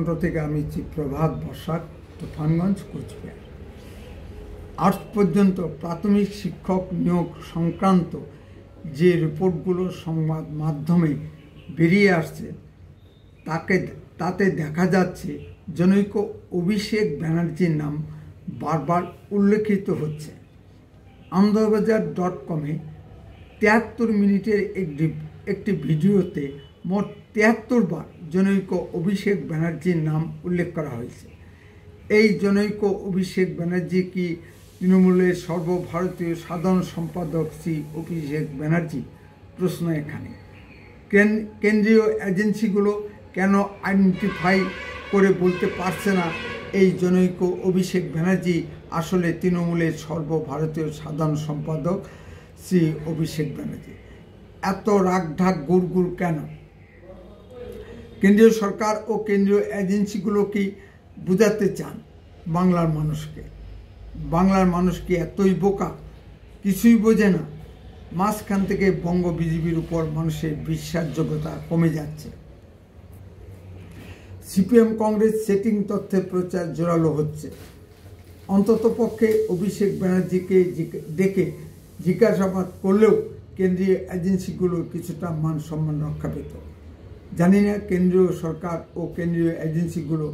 কণ্ঠ থেকে আমি প্রভাত বসাক, তুফানগঞ্জ, কোচবিহার। আজ পর্যন্ত প্রাথমিক শিক্ষক নিয়োগ সংক্রান্ত যে রিপোর্টগুলো সংবাদ মাধ্যমে বেরিয়ে আসছে তাতে দেখা যাচ্ছে জনৈক অভিষেক ব্যানার্জির নাম বারবার উল্লেখিত হচ্ছে। আনন্দবাজার.com-এ 73 মিনিটের একটি ভিডিওতে মোট 73 বার জনৈক অভিষেক ব্যানার্জির নাম উল্লেখ করা হয়েছে। এই জনৈক অভিষেক ব্যানার্জি কি তৃণমূলের সর্বভারতীয় সাধারণ সম্পাদক শ্রী অভিষেক ব্যানার্জি? প্রশ্ন এখানে। কেন্দ্রীয় এজেন্সিগুলো কেন আইডেন্টিফাই করে বলতে পারছে না এই জনৈক অভিষেক ব্যানার্জি আসলে তৃণমূলের সর্বভারতীয় সাধারণ সম্পাদক শ্রী অভিষেক ব্যানার্জি? এত রাগঢাক গুড়গুড় কেন? কেন্দ্রীয় সরকার ও কেন্দ্রীয় এজেন্সিগুলো কি বোঝাতে চান বাংলার মানুষকে? বাংলার মানুষ কি এতই বোকা, কিছুই বোঝে না? মাঝখান থেকে বঙ্গ বিজেপির উপর মানুষের বিশ্বাসযোগ্যতা কমে যাচ্ছে। সিপিএম কংগ্রেস সেটিং তথ্যের প্রচার জোরালো হচ্ছে। অন্ততপক্ষে অভিষেক ব্যানার্জিকে ডেকে জিজ্ঞাসাবাদ করলেও কেন্দ্রীয় এজেন্সিগুলো কিছুটা মান সম্মান রক্ষা পেত। জানি না কেন্দ্রীয় সরকার ও কেন্দ্রীয় এজেন্সিগুলো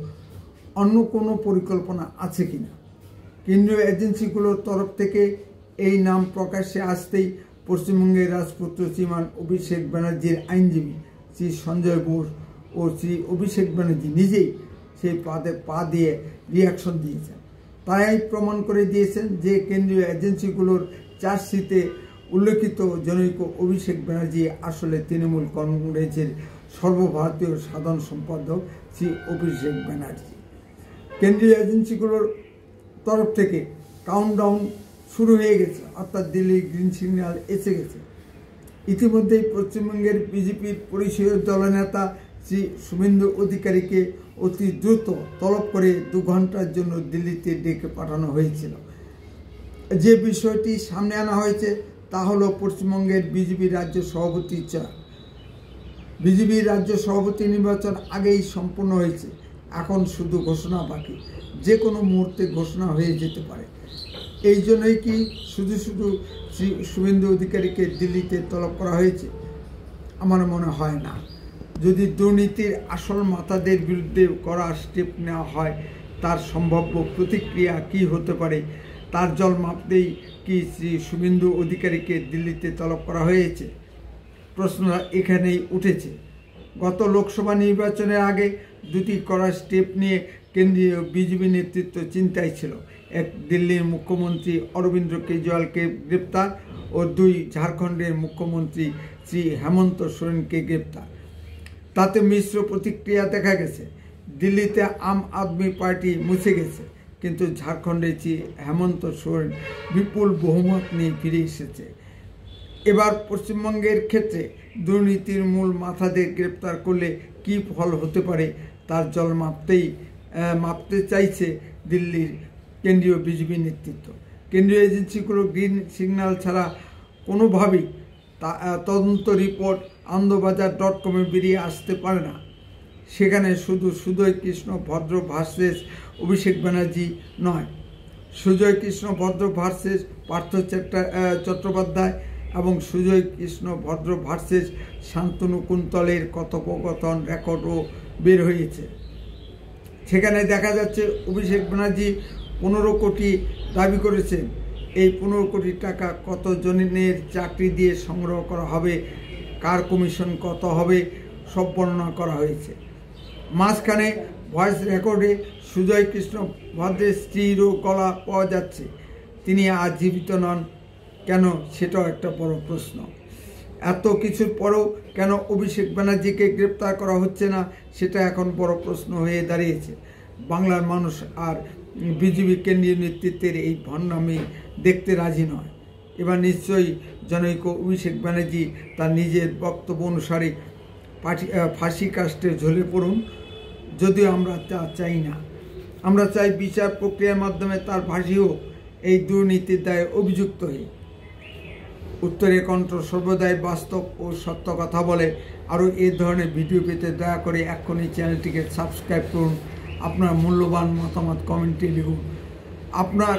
অন্য কোনো পরিকল্পনা আছে কিনা। কেন্দ্রীয় এজেন্সিগুলোর তরফ থেকে এই নাম প্রকাশ্যে আসতেই পশ্চিমবঙ্গের রাজপুত্র শ্রীমান অভিষেক ব্যানার্জির আইনজীবী শ্রী সঞ্জয় বোস ও শ্রী অভিষেক ব্যানার্জি নিজেই সেই পা দিয়ে রিয়াকশন দিয়েছেন। তারাই প্রমাণ করে দিয়েছেন যে কেন্দ্রীয় এজেন্সিগুলোর চার্জশিটে উল্লেখিত জনৈক অভিষেক ব্যানার্জি আসলে তৃণমূল কংগ্রেসের সর্বভারতীয় সাধারণ সম্পাদক শ্রী অভিষেক ব্যানার্জি। কেন্দ্রীয় এজেন্সিগুলোর তরফ থেকে কাউন্টডাউন শুরু হয়ে গেছে, অর্থাৎ দিল্লি গ্রিন সিগন্যাল এসে গেছে। ইতিমধ্যেই পশ্চিমবঙ্গের বিজেপির পরিষদীয় দলনেতা শ্রী শুভেন্দু অধিকারীকে অতি দ্রুত তলব করে 2 ঘন্টার জন্য দিল্লিতে ডেকে পাঠানো হয়েছিল। যে বিষয়টি সামনে আনা হয়েছে তা হলো পশ্চিমবঙ্গের বিজেপি রাজ্য সভাপতি চয়ন। বিজেপির রাজ্য সভাপতি নির্বাচন আগেই সম্পন্ন হয়েছে, এখন শুধু ঘোষণা বাকি। যে কোনো মুহূর্তে ঘোষণা হয়ে যেতে পারে। এই জন্যই কি শুধু শ্রী শুভেন্দু অধিকারীকে দিল্লিতে তলব করা হয়েছে? আমার মনে হয় না। যদি দুর্নীতির আসল মাথাদের বিরুদ্ধে করা স্টেপ নেওয়া হয়, তার সম্ভাব্য প্রতিক্রিয়া কি হতে পারে তার জল মাপতেই কি শ্রী শুভেন্দু অধিকারীকে দিল্লিতে তলব করা হয়েছে? প্রশ্ন এখানেই উঠেছে। গত লোকসভা নির্বাচনের আগে 2টি কড়া স্টেপ নিয়ে কেন্দ্রীয় বিজেপি নেতৃত্ব চিন্তায় ছিল। 1, দিল্লির মুখ্যমন্ত্রী অরবিন্দ কেজরিওয়ালকে গ্রেপ্তার ও 2, ঝাড়খণ্ডের মুখ্যমন্ত্রী শ্রী হেমন্ত সোরেনকে গ্রেপ্তার। তাতে মিশ্র প্রতিক্রিয়া দেখা গেছে। দিল্লিতে আম আদমি পার্টি মুছে গেছে, কিন্তু ঝাড়খণ্ডে শ্রী হেমন্ত সোরেন বিপুল বহুমত নিয়ে ফিরে এসেছে। এবার পশ্চিমবঙ্গের ক্ষেত্রে দুর্নীতির মূল মাথাদের গ্রেপ্তার করলে কি ফল হতে পারে তার জল মাপতে চাইছে দিল্লির কেন্দ্রীয় বিজেপি নেতৃত্ব। কেন্দ্রীয় এজেন্সিগুলো গ্রিন সিগন্যাল ছাড়া কোনোভাবেই তদন্ত রিপোর্ট আনন্দবাজার.com-এ বেরিয়ে আসতে পারে না। সেখানে শুধু সুজয় কৃষ্ণ ভদ্র ভার্সেস অভিষেক ব্যানার্জি নয়, সুজয় কৃষ্ণ ভদ্র ভার্সেস পার্থ চট্টোপাধ্যায় এবং সুজয় কৃষ্ণ ভদ্র ভার্সেস শান্তনু কুন্তলের কথোপকথন রেকর্ডও বের হয়েছে। সেখানে দেখা যাচ্ছে অভিষেক ব্যানার্জি 15 কোটি দাবি করেছেন। এই 15 কোটি টাকা কত জনের চাকরি দিয়ে সংগ্রহ করা হবে, কার কমিশন কত হবে, সব বর্ণনা করা হয়েছে। মাঝখানে ভয়েস রেকর্ডে সুজয় কৃষ্ণ ভদ্রের স্ত্রীরও গলা পাওয়া যাচ্ছে। তিনি আজ জীবিত নন কেন, সেটাও একটা বড় প্রশ্ন। এত কিছুর পরেও কেন অভিষেক ব্যানার্জিকে গ্রেপ্তার করা হচ্ছে না, সেটা এখন বড় প্রশ্ন হয়ে দাঁড়িয়েছে। বাংলার মানুষ আর বিজেপি কেন্দ্রীয় নেতৃত্বের এই ভণ্ডামি দেখতে রাজি নয়। এবার নিশ্চয়ই জনৈক অভিষেক ব্যানার্জি তার নিজের বক্তব্য অনুসারে ফাঁসি কাস্টে ঝুলে পড়ুন। যদিও আমরা তা চাই না। আমরা চাই বিচার প্রক্রিয়ার মাধ্যমে তার ফাঁসি হোক এই দুর্নীতির দায়ে অভিযুক্ত হয়ে। উত্তরের কণ্ঠ সর্বদাই বাস্তব ও সত্য কথা বলে। আরও এই ধরনের ভিডিও পেতে দয়া করে এক্ষুনি চ্যানেলটিকে সাবস্ক্রাইব করুন। আপনার মূল্যবান মতামত কমেন্টে লিখুন। আপনার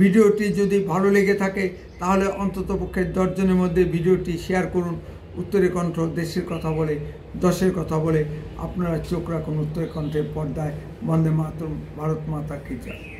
ভিডিওটি যদি ভালো লেগে থাকে তাহলে অন্ততপক্ষে 10 জনের মধ্যে ভিডিওটি শেয়ার করুন। উত্তরের কণ্ঠ দেশের কথা বলে, দশের কথা বলে। আপনারা চোখ রাখুন উত্তরের কণ্ঠের পর্দায়। বন্দে মাতরম, ভারত মাতা কি জয়।